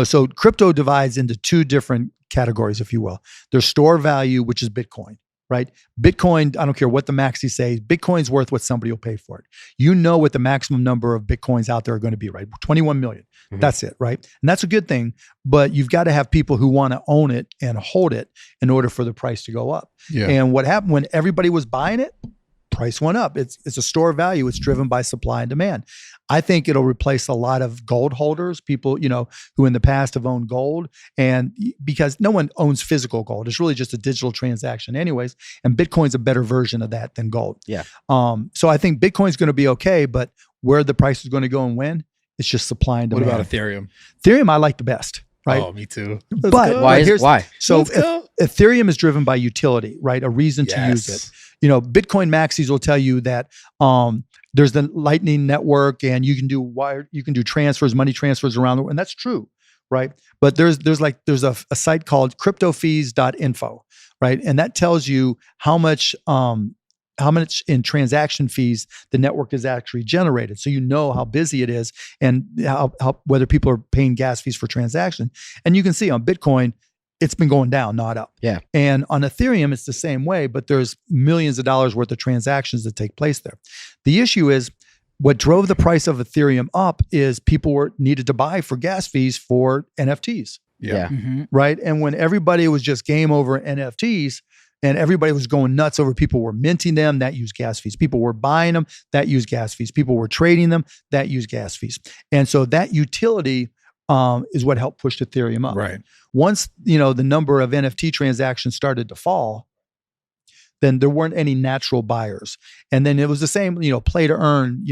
So crypto divides into two different categories, if you will. There's store value, which is Bitcoin, right? Bitcoin, I don't care what the maxi says, Bitcoin's worth what somebody will pay for it. You know what the maximum number of Bitcoins out there are going to be, right? 21 million. Mm-hmm. That's it, right? And that's a good thing, but you've got to have people who want to own it and hold it in order for the price to go up. Yeah. And what happened when everybody was buying it? Price went up. It's a store of value. It's driven by supply and demand. I think it'll replace a lot of gold holders, people, who in the past have owned gold, and because no one owns physical gold. It's really just a digital transaction anyways. And Bitcoin's a better version of that than gold. Yeah. So I think Bitcoin's going to be okay, but where the price is going to go and when, it's just supply and demand. What about Ethereum? Ethereum, I like the best. Right? Oh, me too. But why? So Ethereum is driven by utility, right? A reason to use it. Bitcoin maxis will tell you that there's the Lightning Network, and you can do transfers, money transfers around the world, and that's true, right? But there's a site called cryptofees.info, right? And that tells you how much in transaction fees the network is actually generated. So you know how busy it is and how whether people are paying gas fees for transaction. And you can see on Bitcoin, it's been going down, not up. Yeah. And on Ethereum, it's the same way, but there's millions of dollars worth of transactions that take place there. The issue is what drove the price of Ethereum up is people needed to buy for gas fees for NFTs. Yeah. Mm-hmm. Right. And when everybody was just game over NFTs, and everybody was going nuts over people were minting them, that used gas fees. People were buying them, that used gas fees. People were trading them, that used gas fees. And so that utility is what helped push Ethereum up. Right. Once, the number of NFT transactions started to fall, then there weren't any natural buyers. And then it was the same, play to earn,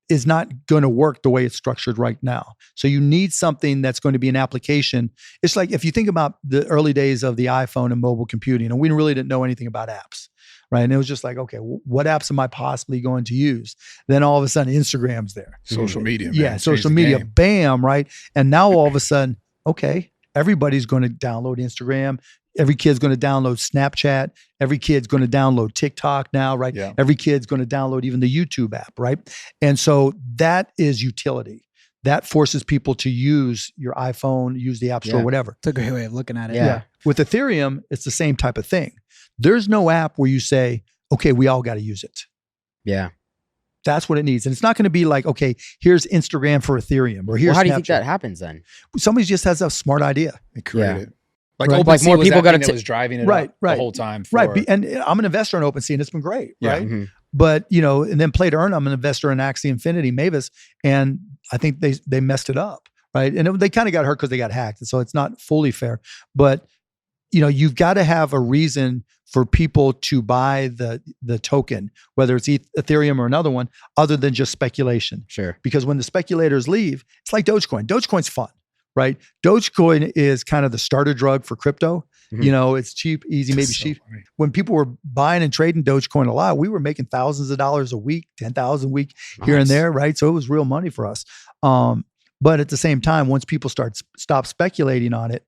is not going to work the way it's structured right now. So you need something that's going to be an application. It's like if you think about the early days of the iPhone and mobile computing, and we really didn't know anything about apps, right? And it was just like, okay, what apps am I possibly going to use? Then all of a sudden Instagram's there. Social media. Man. Yeah, social media, bam, right? And now all of a sudden, okay, everybody's going to download Instagram. Every kid's going to download Snapchat. Every kid's going to download TikTok now, right? Yeah. Every kid's going to download even the YouTube app, right? And so that is utility. That forces people to use your iPhone, use the App Store, whatever. It's a great way of looking at it. Yeah. With Ethereum, it's the same type of thing. There's no app where you say, okay, we all got to use it. Yeah. That's what it needs. And it's not going to be like, okay, here's Instagram for Ethereum, or here's how do you Snapchat. think that happens then? Somebody just has a smart idea. They create it. Right. Like more people got to was driving it up the whole time. Right. And I'm an investor in OpenSea, and it's been great. Yeah. Right. Mm-hmm. But, and then play to earn, I'm an investor in Axie Infinity, Mavis, and I think they messed it up. Right. And they kind of got hurt because they got hacked. And so it's not fully fair. But, you've got to have a reason for people to buy the token, whether it's Ethereum or another one, other than just speculation. Sure. Because when the speculators leave, it's like Dogecoin. Dogecoin's fun. Right? Dogecoin is kind of the starter drug for crypto. Mm-hmm. It's cheap, easy, maybe cheap. Funny. When people were buying and trading Dogecoin a lot, we were making thousands of dollars a week, 10,000 a week here and there, right? So it was real money for us. But at the same time, once people stop speculating on it,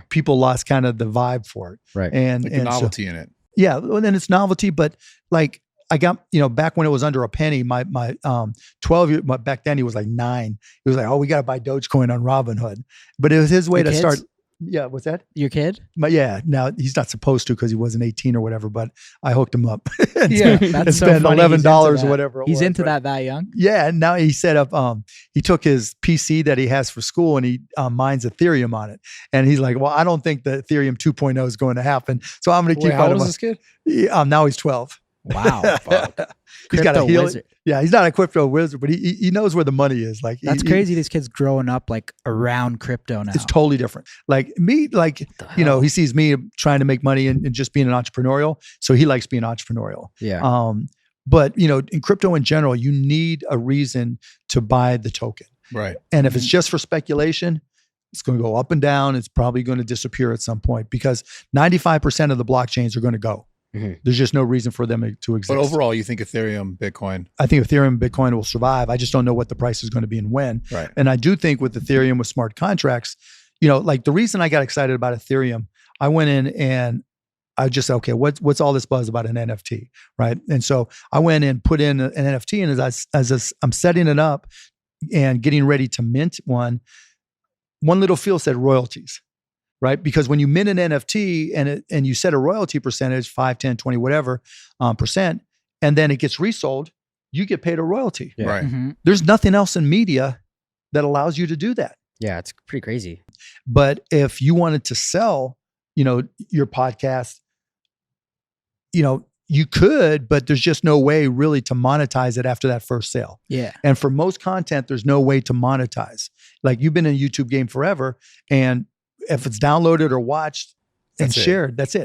people lost kind of the vibe for it. Right. And the novelty in it. Yeah. And then it's novelty, but like, I got, back when it was under a penny, my 12-year, back then he was like 9. He was like, oh, we got to buy Dogecoin on Robinhood. But it was his way to start. Yeah. What's that? Your kid? But yeah, now he's not supposed to because he wasn't 18 or whatever, but I hooked him up. That's so spent funny. $11 or whatever. He's into that young? Yeah. And now he set up, he took his PC that he has for school and he mines Ethereum on it. And he's like, well, I don't think the Ethereum 2.0 is going to happen. So I'm going to keep how old is this kid? Now he's 12. Wow. He's got a wizard. Yeah, he's not a crypto wizard, but he knows where the money is. Like that's crazy. This kid's growing up like around crypto now. It's totally different. Like me, he sees me trying to make money and just being an entrepreneurial. So he likes being entrepreneurial. Yeah. But in crypto in general, you need a reason to buy the token. Right. And if it's just for speculation, it's going to go up and down. It's probably going to disappear at some point because 95% of the blockchains are going to go. Mm-hmm. There's just no reason for them to exist. But overall, you think Ethereum, Bitcoin? I think Ethereum, Bitcoin will survive. I just don't know what the price is going to be and when. Right. And I do think with Ethereum, with smart contracts, like the reason I got excited about Ethereum, I went in and I just said, okay, what's all this buzz about an NFT, right? And so I went and put in an NFT, and as I'm setting it up and getting ready to mint one, one little field said royalties, right? Because when you mint an NFT and you set a royalty percentage, 5, 10, 20, whatever percent, and then it gets resold, you get paid a royalty. Yeah. Right. Mm-hmm. There's nothing else in media that allows you to do that. Yeah, it's pretty crazy. But if you wanted to sell, your podcast, you could, but there's just no way really to monetize it after that first sale. Yeah. And for most content, there's no way to monetize. Like you've been in a YouTube game forever, and if it's downloaded or watched and That's it. shared, that's it.